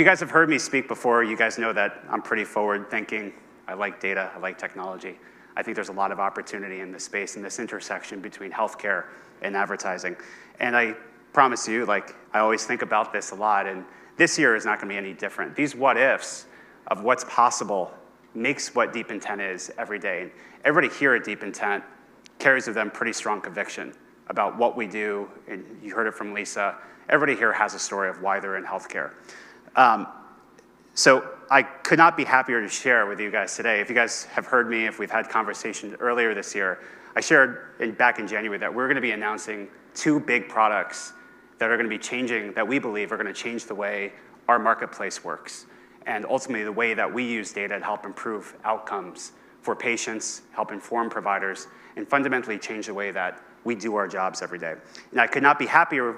guys have heard me speak before, you guys know that I'm pretty forward thinking. I like data, I like technology. I think there's a lot of opportunity in this space, in this intersection between healthcare and advertising. And I promise you, like, I always think about this a lot, and this year is not gonna be any different. These what ifs of what's possible makes what Deep Intent is every day. And everybody here at Deep Intent carries with them pretty strong conviction about what we do, and you heard it from Lisa. Everybody here has a story of why they're in healthcare. So I could not be happier to share with you guys today. If you guys have heard me, if we've had conversations earlier this year, I shared back in January that we're gonna be announcing 2 big products that are gonna be changing, that we believe are gonna change the way our marketplace works, and ultimately the way that we use data to help improve outcomes for patients, help inform providers, and fundamentally change the way that we do our jobs every day. And I could not be happier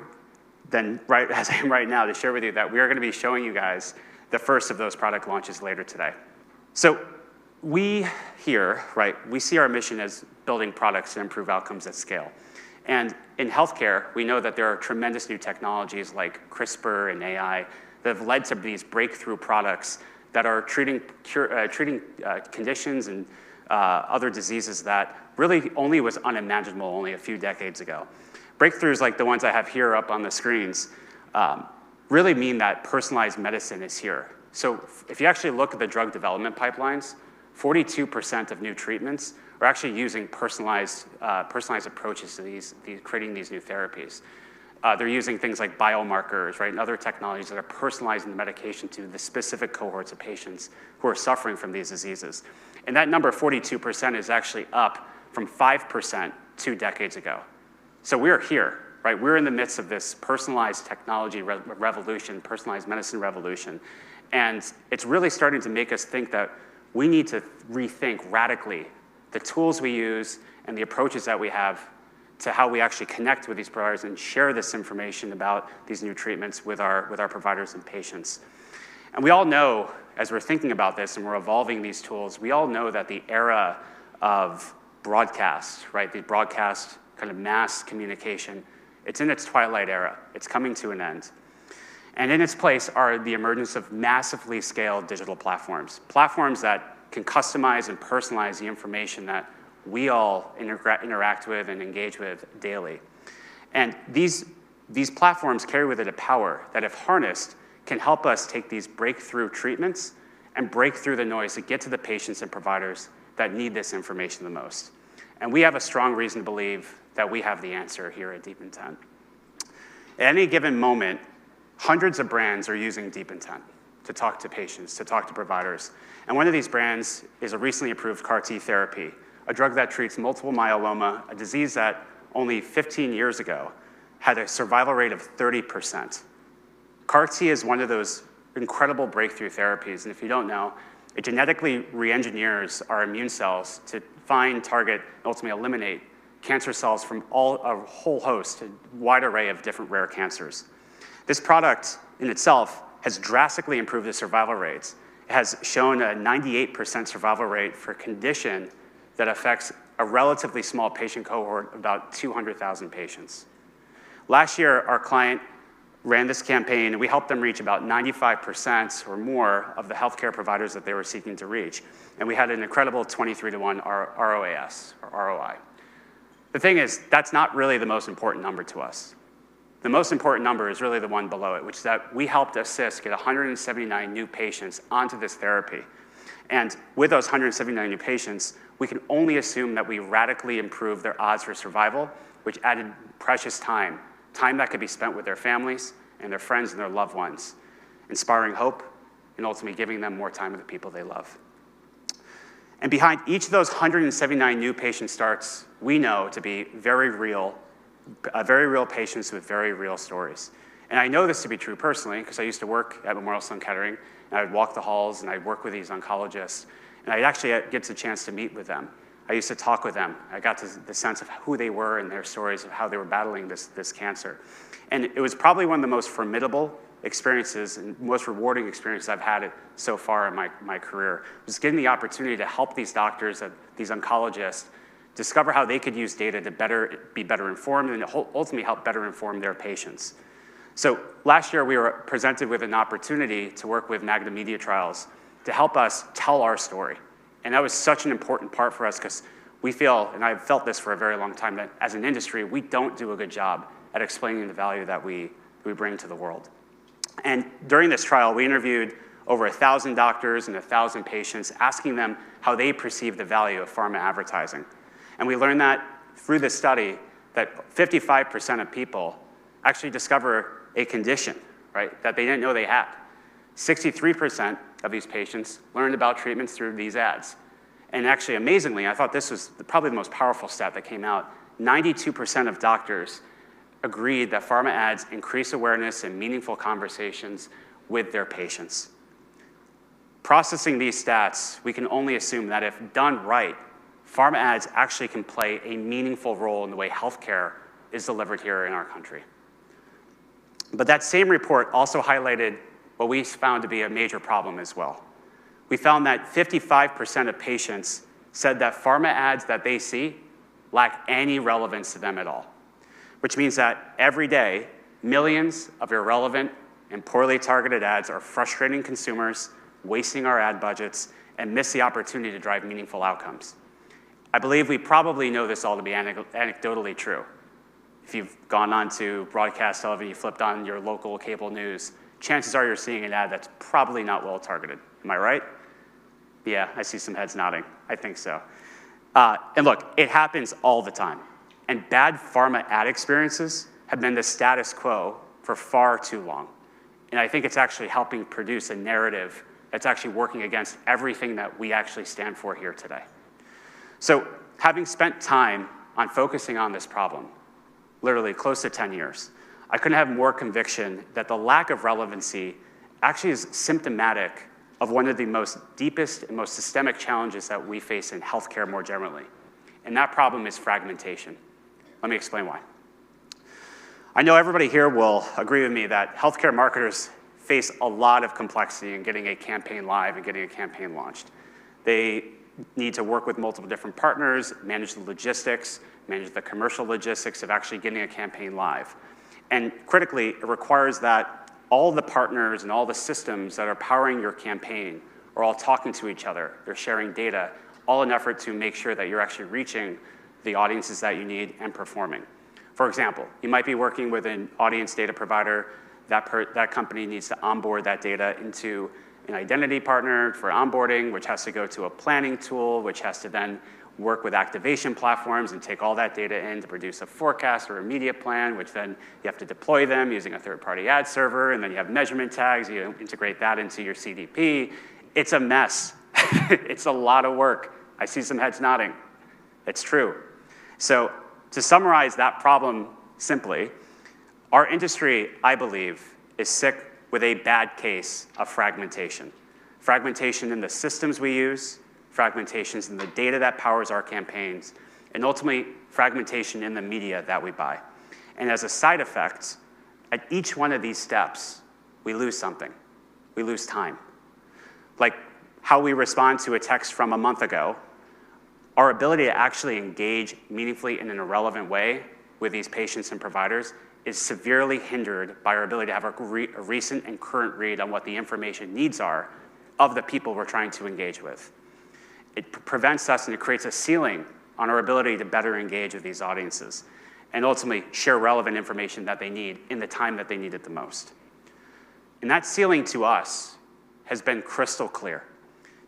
than right as I am right now to share with you that we are gonna be showing you guys the first of those product launches later today. So we here, right, we see our mission as building products to improve outcomes at scale. And in healthcare, we know that there are tremendous new technologies like CRISPR and AI that have led to these breakthrough products that are treating conditions and other diseases that really only was unimaginable only a few decades ago. Breakthroughs like the ones I have here up on the screens really mean that personalized medicine is here. So if you actually look at the drug development pipelines, 42% of new treatments are actually using personalized approaches to creating these new therapies. They're using things like biomarkers, right, and other technologies that are personalizing the medication to the specific cohorts of patients who are suffering from these diseases. And that number, 42%, is actually up from 5% 2 decades ago. So we're here, right? We're in the midst of this personalized technology revolution, personalized medicine revolution. And it's really starting to make us think that we need to rethink radically the tools we use and the approaches that we have to how we actually connect with these providers and share this information about these new treatments with our providers and patients. And we all know, as we're thinking about this and we're evolving these tools, we all know that the era of broadcast, right, the broadcast kind of mass communication, it's in its twilight era. It's coming to an end. And in its place are the emergence of massively scaled digital platforms, platforms that can customize and personalize the information that we all interact with and engage with daily. And these platforms carry with it a power that, if harnessed, can help us take these breakthrough treatments and break through the noise to get to the patients and providers that need this information the most. And we have a strong reason to believe that we have the answer here at Deep Intent. At any given moment, hundreds of brands are using Deep Intent to talk to patients, to talk to providers. And one of these brands is a recently approved CAR T therapy, a drug that treats multiple myeloma, a disease that only 15 years ago had a survival rate of 30%. CAR T is one of those incredible breakthrough therapies, and if you don't know, it genetically re-engineers our immune cells to find, target, and ultimately eliminate cancer cells from a whole host, a wide array of different rare cancers. This product in itself has drastically improved the survival rates. It has shown a 98% survival rate for a condition that affects a relatively small patient cohort, about 200,000 patients. Last year, our client ran this campaign, and we helped them reach about 95% or more of the healthcare providers that they were seeking to reach. And we had an incredible 23-to-1 ROAS, or ROI. The thing is, that's not really the most important number to us. The most important number is really the one below it, which is that we helped assist get 179 new patients onto this therapy. And with those 179 new patients, we can only assume that we radically improved their odds for survival, which added precious time that could be spent with their families and their friends and their loved ones, inspiring hope and ultimately giving them more time with the people they love. And behind each of those 179 new patient starts, we know to be very real patients with very real stories. And I know this to be true personally because I used to work at Memorial Sloan Kettering, and I would walk the halls and I'd work with these oncologists, and I'd actually get the chance to meet with them. I used to talk with them. I got the sense of who they were and their stories of how they were battling this cancer. And it was probably one of the most formidable experiences and most rewarding experiences I've had so far in my career, was getting the opportunity to help these doctors, these oncologists, discover how they could use data to be better informed and ultimately help better inform their patients. So last year, we were presented with an opportunity to work with Magna Media Trials to help us tell our story. And that was such an important part for us because we feel, and I've felt this for a very long time, that as an industry, we don't do a good job at explaining the value that we bring to the world. And during this trial, we interviewed over 1,000 doctors and 1,000 patients, asking them how they perceive the value of pharma advertising. And we learned that through this study that 55% of people actually discover a condition, right, that they didn't know they had. 63% of these patients learned about treatments through these ads. And actually, amazingly, I thought this was probably the most powerful stat that came out, 92% of doctors agreed that pharma ads increase awareness and meaningful conversations with their patients. Processing these stats, we can only assume that if done right, pharma ads actually can play a meaningful role in the way healthcare is delivered here in our country. But that same report also highlighted what we found to be a major problem as well. We found that 55% of patients said that pharma ads that they see lack any relevance to them at all, which means that every day, millions of irrelevant and poorly targeted ads are frustrating consumers, wasting our ad budgets, and miss the opportunity to drive meaningful outcomes. I believe we probably know this all to be anecdotally true. If you've gone on to broadcast television, you flipped on your local cable news, chances are you're seeing an ad that's probably not well targeted. Am I right? Yeah, I see some heads nodding. I think so. And look, it happens all the time. And bad pharma ad experiences have been the status quo for far too long. And I think it's actually helping produce a narrative that's actually working against everything that we actually stand for here today. So having spent time on focusing on this problem, literally close to 10 years, I couldn't have more conviction that the lack of relevancy actually is symptomatic of one of the most deepest and most systemic challenges that we face in healthcare more generally. And that problem is fragmentation. Let me explain why. I know everybody here will agree with me that healthcare marketers face a lot of complexity in getting a campaign live and getting a campaign launched. They need to work with multiple different partners, manage the logistics, manage the commercial logistics of actually getting a campaign live. And critically, it requires that all the partners and all the systems that are powering your campaign are all talking to each other. They're sharing data, all in an effort to make sure that you're actually reaching the audiences that you need and performing. For example, you might be working with an audience data provider. That company needs to onboard that data into an identity partner for onboarding, which has to go to a planning tool, which has to then work with activation platforms and take all that data in to produce a forecast or a media plan, which then you have to deploy them using a third-party ad server, and then you have measurement tags, you integrate that into your CDP. It's a mess. It's a lot of work. I see some heads nodding. It's true. So to summarize that problem simply, our industry, I believe, is sick with a bad case of fragmentation. Fragmentation in the systems we use, fragmentations in the data that powers our campaigns, and ultimately fragmentation in the media that we buy. And as a side effect, at each one of these steps, we lose something. We lose time. Like how we respond to a text from a month ago, our ability to actually engage meaningfully in an irrelevant way with these patients and providers is severely hindered by our ability to have a recent and current read on what the information needs are of the people we're trying to engage with. It prevents us and it creates a ceiling on our ability to better engage with these audiences and ultimately share relevant information that they need in the time that they need it the most. And that ceiling to us has been crystal clear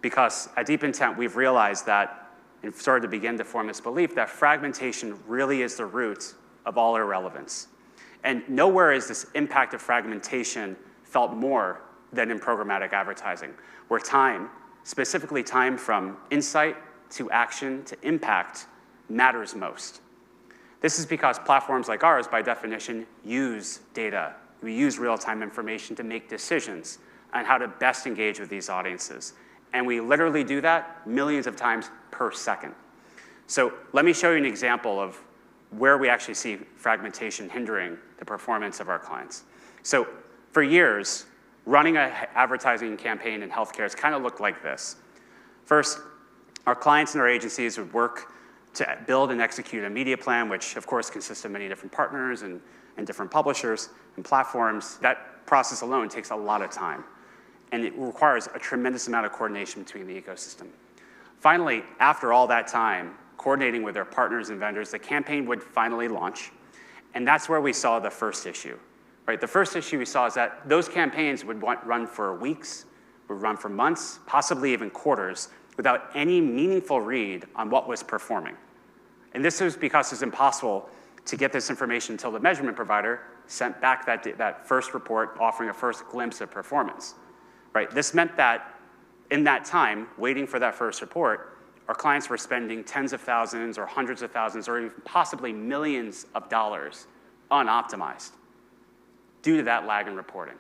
because at Deep Intent, we've realized that and started to begin to form this belief that fragmentation really is the root of all irrelevance. And nowhere is this impact of fragmentation felt more than in programmatic advertising, where time, specifically time from insight to action to impact, matters most. This is because platforms like ours, by definition, use data. We use real-time information to make decisions on how to best engage with these audiences. And we literally do that millions of times per second. So let me show you an example of where we actually see fragmentation hindering the performance of our clients. So for years, running an advertising campaign in healthcare has kind of looked like this. First, our clients and our agencies would work to build and execute a media plan, which of course consists of many different partners and different publishers and platforms. That process alone takes a lot of time, and it requires a tremendous amount of coordination between the ecosystem. Finally, after all that time, coordinating with their partners and vendors, the campaign would finally launch, and that's where we saw the first issue, right? The first issue we saw is that those campaigns would run for weeks, would run for months, possibly even quarters, without any meaningful read on what was performing. And this was because it's impossible to get this information until the measurement provider sent back that first report offering a first glimpse of performance, right? This meant that in that time, waiting for that first report, our clients were spending tens of thousands or hundreds of thousands or even possibly millions of dollars unoptimized due to that lag in reporting.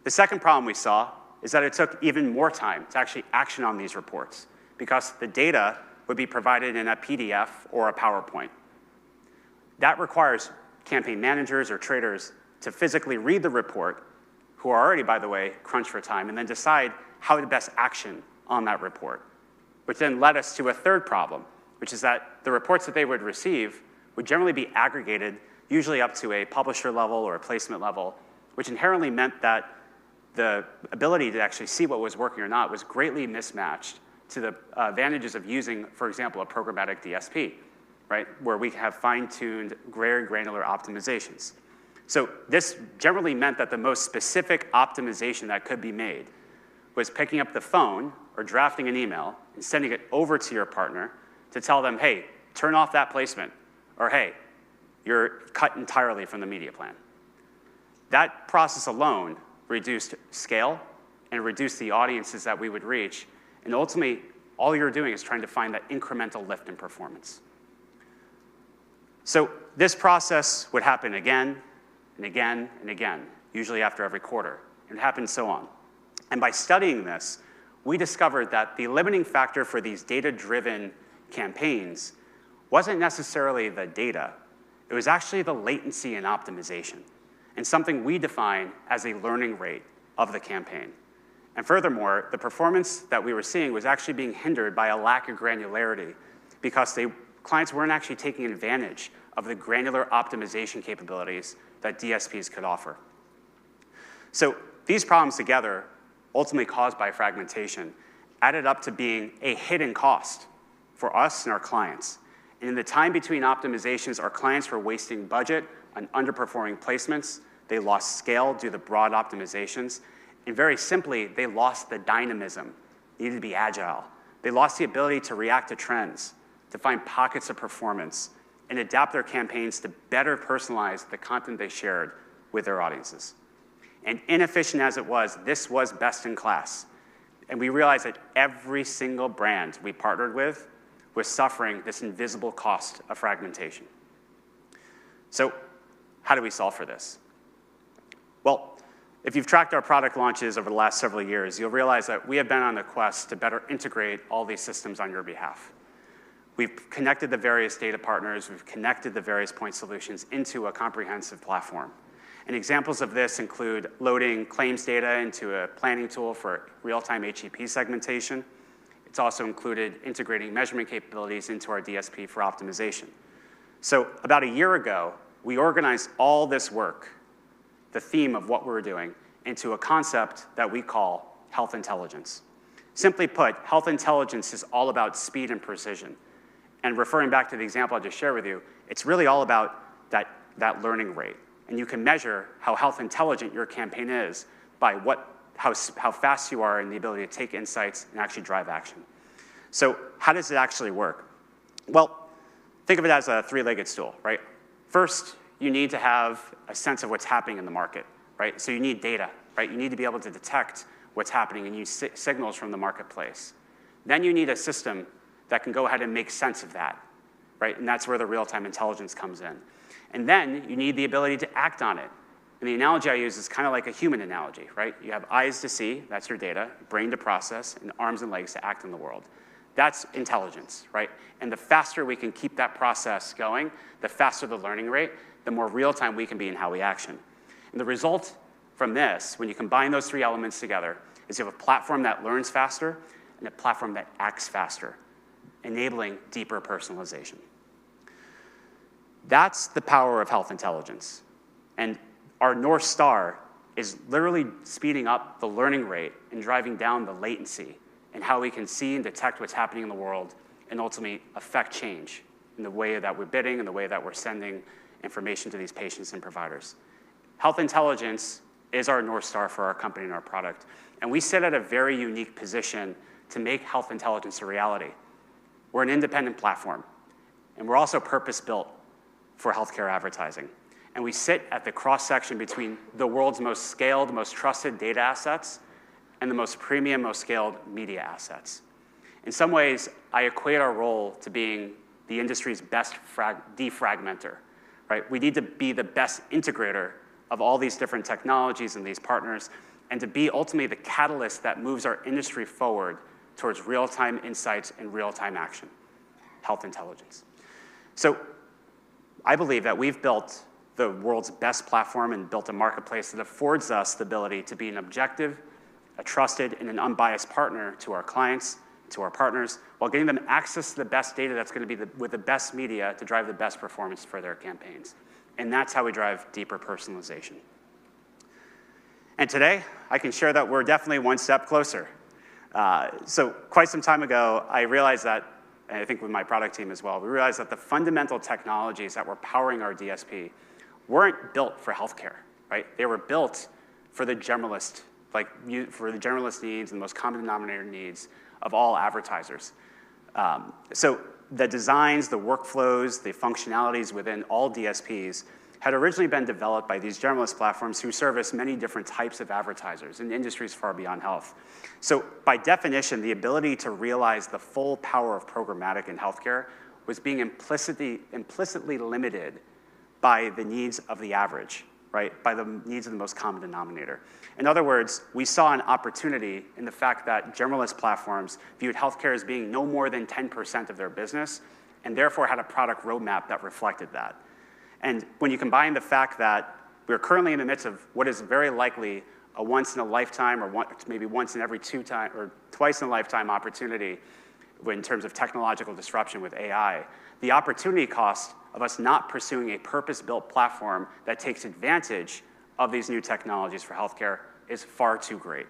The second problem we saw is that it took even more time to actually action on these reports because the data would be provided in a PDF or a PowerPoint. That requires campaign managers or traders to physically read the report, who are already, by the way, crunched for time, and then decide how to best action on that report, which then led us to a third problem, which is that the reports that they would receive would generally be aggregated, usually up to a publisher level or a placement level, which inherently meant that the ability to actually see what was working or not was greatly mismatched to the advantages of using, for example, a programmatic DSP, right, where we have fine-tuned, very granular optimizations. So this generally meant that the most specific optimization that could be made was picking up the phone or drafting an email and sending it over to your partner to tell them, hey, turn off that placement, or hey, you're cut entirely from the media plan. That process alone reduced scale and reduced the audiences that we would reach, and ultimately, all you're doing is trying to find that incremental lift in performance. So this process would happen again and again and again, usually after every quarter, and it happened so on. And by studying this, we discovered that the limiting factor for these data-driven campaigns wasn't necessarily the data, it was actually the latency and optimization, and something we define as a learning rate of the campaign. And furthermore, the performance that we were seeing was actually being hindered by a lack of granularity because clients weren't actually taking advantage of the granular optimization capabilities that DSPs could offer. So these problems together, ultimately caused by fragmentation, added up to being a hidden cost for us and our clients. And in the time between optimizations, our clients were wasting budget on underperforming placements. They lost scale due to broad optimizations. And very simply, they lost the dynamism, needed to be agile. They lost the ability to react to trends, to find pockets of performance, and adapt their campaigns to better personalize the content they shared with their audiences. And inefficient as it was, this was best in class. And we realized that every single brand we partnered with was suffering this invisible cost of fragmentation. So how do we solve for this? Well, if you've tracked our product launches over the last several years, you'll realize that we have been on a quest to better integrate all these systems on your behalf. We've connected the various data partners, we've connected the various point solutions into a comprehensive platform. And examples of this include loading claims data into a planning tool for real-time HEP segmentation. It's also included integrating measurement capabilities into our DSP for optimization. So about a year ago, we organized all this work, the theme of what we were doing, into a concept that we call health intelligence. Simply put, health intelligence is all about speed and precision. And referring back to the example I just shared with you, it's really all about that learning rate. And you can measure how health intelligent your campaign is by how fast you are in the ability to take insights and actually drive action. So how does it actually work? Well, think of it as a three-legged stool, right? First, you need to have a sense of what's happening in the market, right? So you need data, right? You need to be able to detect what's happening and use signals from the marketplace. Then you need a system that can go ahead and make sense of that, right? And that's where the real-time intelligence comes in. And then you need the ability to act on it. And the analogy I use is kind of like a human analogy, right? You have eyes to see, that's your data, brain to process, and arms and legs to act in the world. That's intelligence, right? And the faster we can keep that process going, the faster the learning rate, the more real-time we can be in how we action. And the result from this, when you combine those three elements together, is you have a platform that learns faster and a platform that acts faster. enabling deeper personalization. That's the power of health intelligence. And our North Star is literally speeding up the learning rate and driving down the latency and how we can see and detect what's happening in the world and ultimately affect change in the way that we're bidding and the way that we're sending information to these patients and providers. Health intelligence is our North Star for our company and our product. And we sit at a very unique position to make health intelligence a reality. We're an independent platform, and we're also purpose-built for healthcare advertising. And we sit at the cross-section between the world's most scaled, most trusted data assets and the most premium, most scaled media assets. In some ways, I equate our role to being the industry's best defragmenter, right? We need to be the best integrator of all these different technologies and these partners, and to be ultimately the catalyst that moves our industry forward towards real-time insights and real-time action, health intelligence. So I believe that we've built the world's best platform and built a marketplace that affords us the ability to be an objective, a trusted, and an unbiased partner to our clients, to our partners, while getting them access to the best data that's going to be with the best media to drive the best performance for their campaigns. And that's how we drive deeper personalization. And today, I can share that we're definitely one step closer. So quite some time ago, I realized that, and I think with my product team as well, we realized that the fundamental technologies that were powering our DSP weren't built for healthcare, right? They were built for the generalist, for the generalist needs and the most common denominator needs of all advertisers. So the designs, the workflows, the functionalities within all DSPs had originally been developed by these generalist platforms who service many different types of advertisers in industries far beyond health. So by definition, the ability to realize the full power of programmatic in healthcare was being implicitly limited by the needs of the average, right? By the needs of the most common denominator. In other words, we saw an opportunity in the fact that generalist platforms viewed healthcare as being no more than 10% of their business, and therefore had a product roadmap that reflected that. And when you combine the fact that we're currently in the midst of what is very likely a once in a lifetime or maybe once in every twice in a lifetime opportunity in terms of technological disruption with AI, the opportunity cost of us not pursuing a purpose-built platform that takes advantage of these new technologies for healthcare is far too great.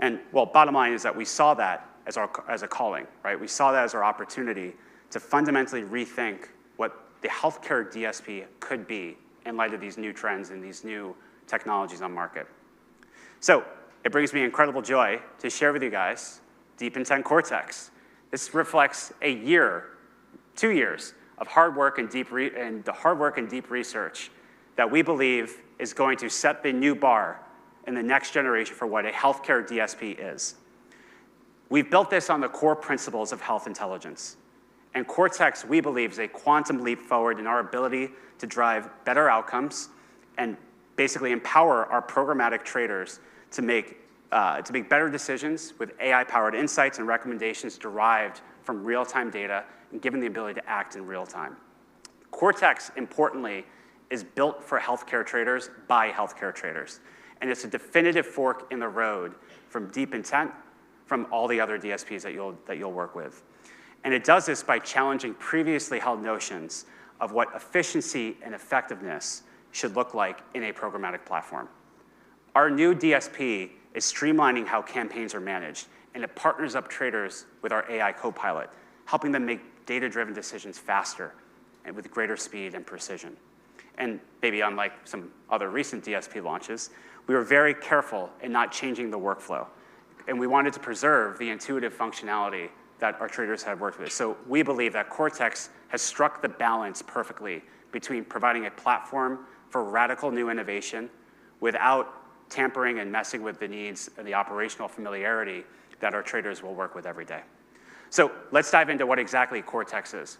And well, bottom line is that we saw that as a calling, right? We saw that as our opportunity to fundamentally rethink what the healthcare DSP could be in light of these new trends and these new technologies on market. So it brings me incredible joy to share with you guys Deep Intent Cortex. This reflects a year, 2 years of hard work and deep research that we believe is going to set the new bar in the next generation for what a healthcare DSP is. We've built this on the core principles of health intelligence. And Cortex, we believe, is a quantum leap forward in our ability to drive better outcomes and basically empower our programmatic traders to make better decisions with AI-powered insights and recommendations derived from real-time data and given the ability to act in real time. Cortex, importantly, is built for healthcare traders by healthcare traders. And it's a definitive fork in the road from Deep Intent, from all the other DSPs that you'll work with. And it does this by challenging previously held notions of what efficiency and effectiveness should look like in a programmatic platform. Our new DSP is streamlining how campaigns are managed, and it partners up traders with our AI Copilot, helping them make data-driven decisions faster and with greater speed and precision. And maybe unlike some other recent DSP launches, we were very careful in not changing the workflow. And we wanted to preserve the intuitive functionality that our traders have worked with. So we believe that Cortex has struck the balance perfectly between providing a platform for radical new innovation without tampering and messing with the needs and the operational familiarity that our traders will work with every day. So let's dive into what exactly Cortex is.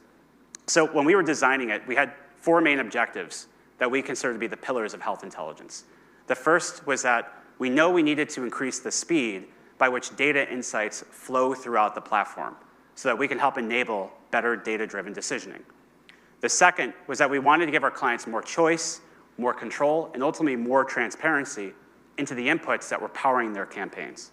So when we were designing it, we had 4 main objectives that we consider to be the pillars of health intelligence. The first was that we know we needed to increase the speed by which data insights flow throughout the platform so that we can help enable better data-driven decisioning. The second was that we wanted to give our clients more choice, more control, and ultimately more transparency into the inputs that were powering their campaigns.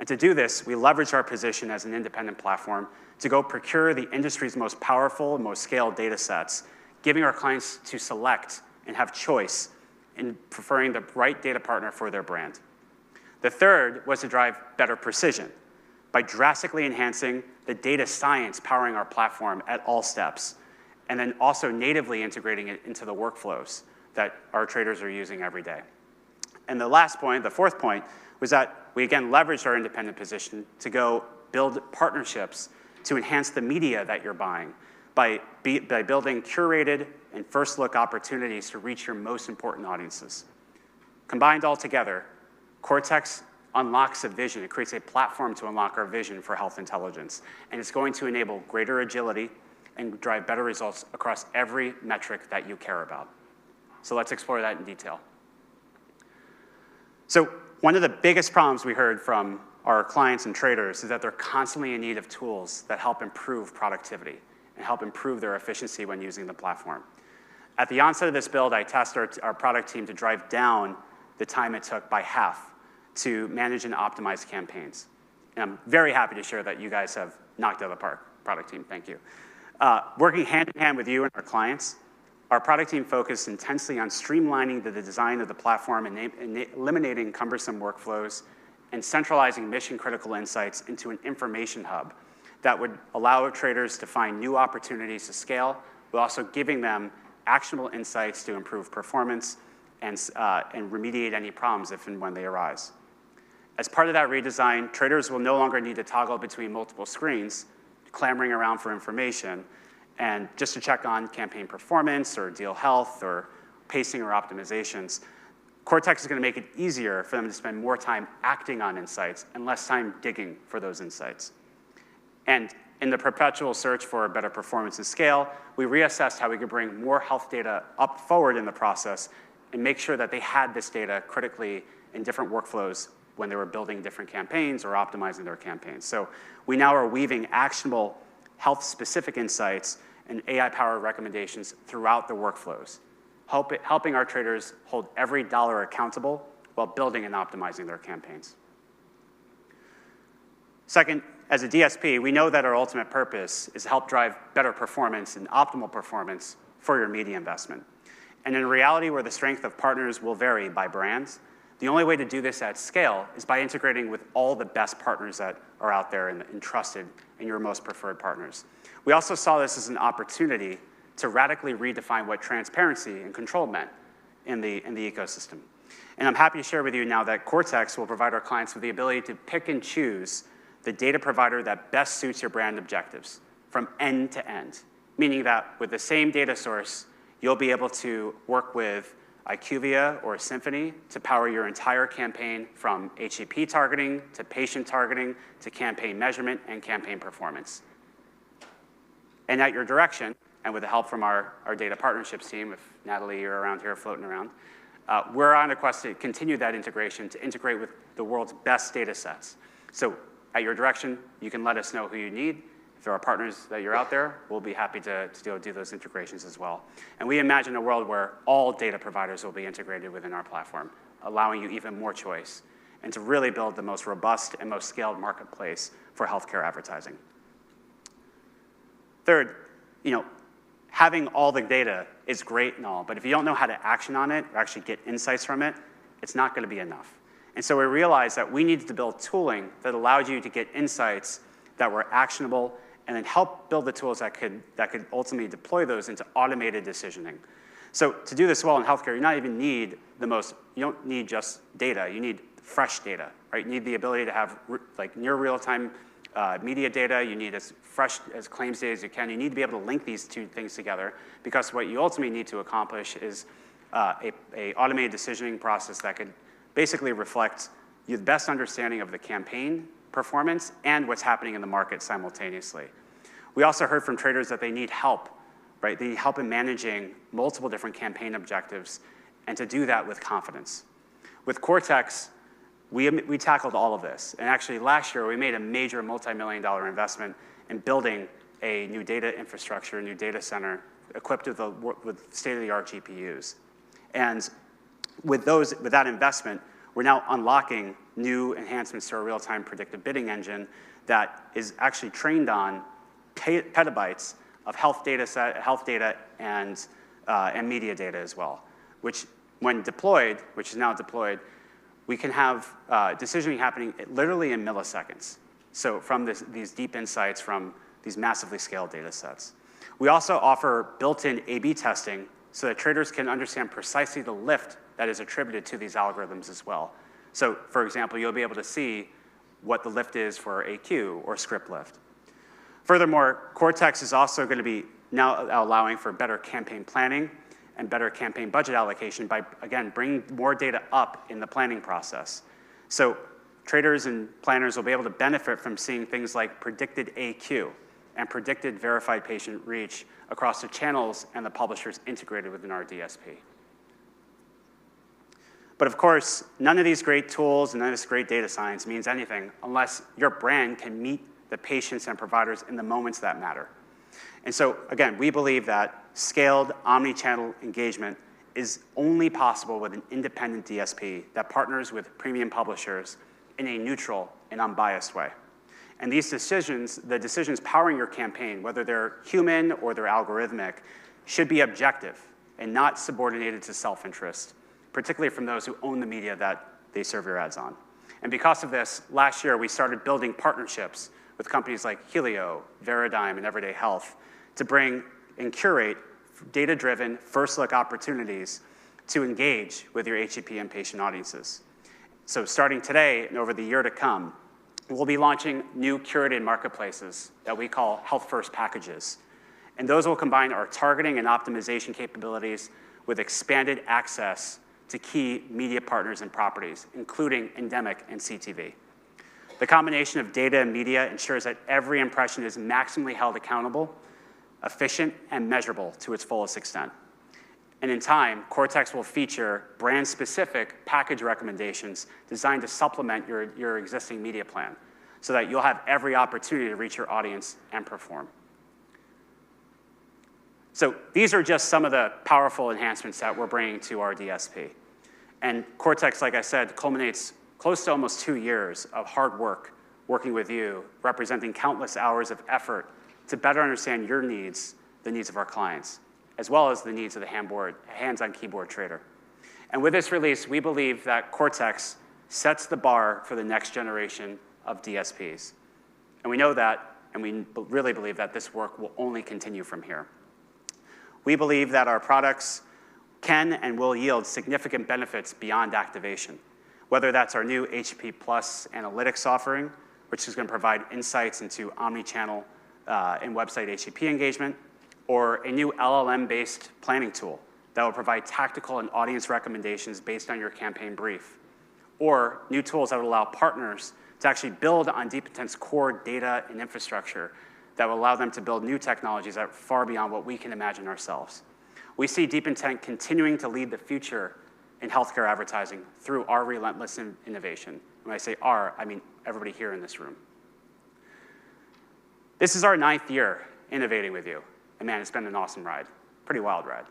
And to do this, we leverage our position as an independent platform to go procure the industry's most powerful and most scaled data sets, giving our clients to select and have choice in preferring the right data partner for their brand. The third was to drive better precision by drastically enhancing the data science powering our platform at all steps, and then also natively integrating it into the workflows that our traders are using every day. And the last point, the fourth point, was that we again leveraged our independent position to go build partnerships to enhance the media that you're buying by building curated and first look opportunities to reach your most important audiences. Combined all together, Cortex unlocks a vision. It creates a platform to unlock our vision for health intelligence. And it's going to enable greater agility and drive better results across every metric that you care about. So let's explore that in detail. So one of the biggest problems we heard from our clients and traders is that they're constantly in need of tools that help improve productivity and help improve their efficiency when using the platform. At the onset of this build, I tasked our product team to drive down the time it took by half to manage and optimize campaigns. And I'm very happy to share that you guys have knocked it out of the park, product team, thank you. Working hand in hand with you and our clients, our product team focused intensely on streamlining the design of the platform and eliminating cumbersome workflows and centralizing mission-critical insights into an information hub that would allow traders to find new opportunities to scale, but also giving them actionable insights to improve performance and remediate any problems if and when they arise. As part of that redesign, traders will no longer need to toggle between multiple screens, clamoring around for information, and just to check on campaign performance or deal health or pacing or optimizations. Cortex is going to make it easier for them to spend more time acting on insights and less time digging for those insights. And in the perpetual search for better performance and scale, we reassessed how we could bring more health data up forward in the process and make sure that they had this data critically in different workflows when they were building different campaigns or optimizing their campaigns. So we now are weaving actionable health-specific insights and AI-powered recommendations throughout the workflows, helping our traders hold every dollar accountable while building and optimizing their campaigns. Second, as a DSP, we know that our ultimate purpose is to help drive better performance and optimal performance for your media investment. And in a reality where the strength of partners will vary by brands, the only way to do this at scale is by integrating with all the best partners that are out there and trusted and your most preferred partners. We also saw this as an opportunity to radically redefine what transparency and control meant in the ecosystem. And I'm happy to share with you now that Cortex will provide our clients with the ability to pick and choose the data provider that best suits your brand objectives from end to end, meaning that with the same data source, you'll be able to work with IQVIA or Symphony to power your entire campaign from HCP targeting to patient targeting to campaign measurement and campaign performance. And at your direction, and with the help from our data partnerships team, if Natalie, you're around here floating around, we're on a quest to continue that integration to integrate with the world's best data sets. So at your direction, you can let us know who you need. If there are partners that you're out there, we'll be happy to do those integrations as well. And we imagine a world where all data providers will be integrated within our platform, allowing you even more choice, and to really build the most robust and most scaled marketplace for healthcare advertising. Third, having all the data is great and all, but if you don't know how to action on it or actually get insights from it, it's not going to be enough. And so we realized that we needed to build tooling that allowed you to get insights that were actionable and then help build the tools that could ultimately deploy those into automated decisioning. So to do this well in healthcare, you don't need just data, you need fresh data, right? You need the ability to have near real-time media data, you need as fresh as claims data as you can. You need to be able to link these two things together because what you ultimately need to accomplish is a automated decisioning process that could basically reflect the best understanding of the campaign performance and what's happening in the market simultaneously. We also heard from traders that they need help, right? They need help in managing multiple different campaign objectives and to do that with confidence. With Cortex, we tackled all of this. And actually last year, we made a major multi-million-dollar investment in building a new data infrastructure, a new data center equipped with state-of-the-art GPUs. And with that investment, we're now unlocking new enhancements to our real-time predictive bidding engine that is actually trained on petabytes of health data and media data as well, which when deployed, which is now deployed, we can have decisioning happening literally in milliseconds. So from these deep insights from these massively scaled data sets. We also offer built-in A/B testing so that traders can understand precisely the lift that is attributed to these algorithms as well. So for example, you'll be able to see what the lift is for AQ or script lift. Furthermore, Cortex is also going to be now allowing for better campaign planning and better campaign budget allocation by, again, bringing more data up in the planning process. So traders and planners will be able to benefit from seeing things like predicted AQ and predicted verified patient reach across the channels and the publishers integrated within our DSP. But of course, none of these great tools and none of this great data science means anything unless your brand can meet the patients and providers in the moments that matter. And so, again, we believe that scaled omni-channel engagement is only possible with an independent DSP that partners with premium publishers in a neutral and unbiased way. And these decisions, the decisions powering your campaign, whether they're human or they're algorithmic, should be objective and not subordinated to self-interest, particularly from those who own the media that they serve your ads on. And because of this, last year we started building partnerships with companies like Helio, Veradigm, and Everyday Health to bring and curate data-driven first-look opportunities to engage with your HCP and patient audiences. So starting today and over the year to come, we'll be launching new curated marketplaces that we call Health First Packages. And those will combine our targeting and optimization capabilities with expanded access to key media partners and properties, including endemic and CTV. The combination of data and media ensures that every impression is maximally held accountable, efficient, and measurable to its fullest extent. And in time, Cortex will feature brand-specific package recommendations designed to supplement your existing media plan so that you'll have every opportunity to reach your audience and perform. So these are just some of the powerful enhancements that we're bringing to our DSP. And Cortex, like I said, culminates close to almost 2 years of hard work working with you, representing countless hours of effort to better understand your needs, the needs of our clients, as well as the needs of the hands-on keyboard trader. And with this release, we believe that Cortex sets the bar for the next generation of DSPs. And we know that, and we really believe that this work will only continue from here. We believe that our products can and will yield significant benefits beyond activation, whether that's our new HCP Plus analytics offering, which is going to provide insights into omni-channel and website HCP engagement, or a new LLM-based planning tool that will provide tactical and audience recommendations based on your campaign brief, or new tools that will allow partners to actually build on Deep Intent's core data and infrastructure that will allow them to build new technologies that are far beyond what we can imagine ourselves. We see Deep Intent continuing to lead the future in healthcare advertising through our relentless innovation. When I say our, I mean everybody here in this room. This is our 9th year innovating with you. And man, it's been an awesome ride, pretty wild ride.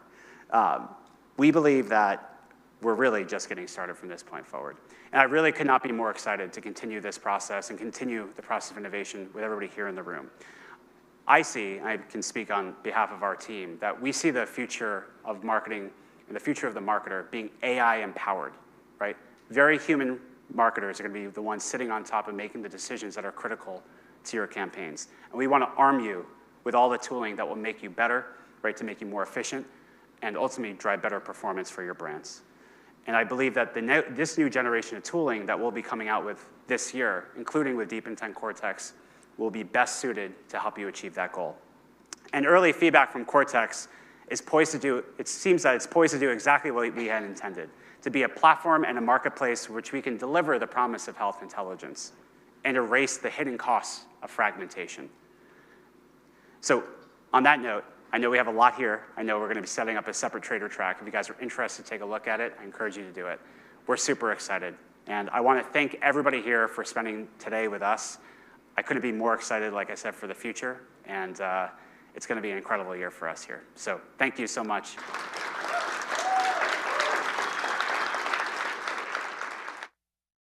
We believe that we're really just getting started from this point forward. And I really could not be more excited to continue this process and continue the process of innovation with everybody here in the room. I can speak on behalf of our team, that we see the future of marketing and the future of the marketer being AI empowered, right? Very human marketers are going to be the ones sitting on top of making the decisions that are critical to your campaigns. And we want to arm you with all the tooling that will make you better, right, to make you more efficient, and ultimately drive better performance for your brands. And I believe that this new generation of tooling that we'll be coming out with this year, including with Deep Intent Cortex, will be best suited to help you achieve that goal. And early feedback from Cortex is poised to do, it seems that it's poised to do exactly what we had intended, to be a platform and a marketplace which we can deliver the promise of health intelligence and erase the hidden costs of fragmentation. So on that note, I know we have a lot here. I know we're going to be setting up a separate trader track. If you guys are interested to take a look at it, I encourage you to do it. We're super excited. And I want to thank everybody here for spending today with us. I couldn't be more excited, like I said, for the future. And it's going to be an incredible year for us here. So thank you so much.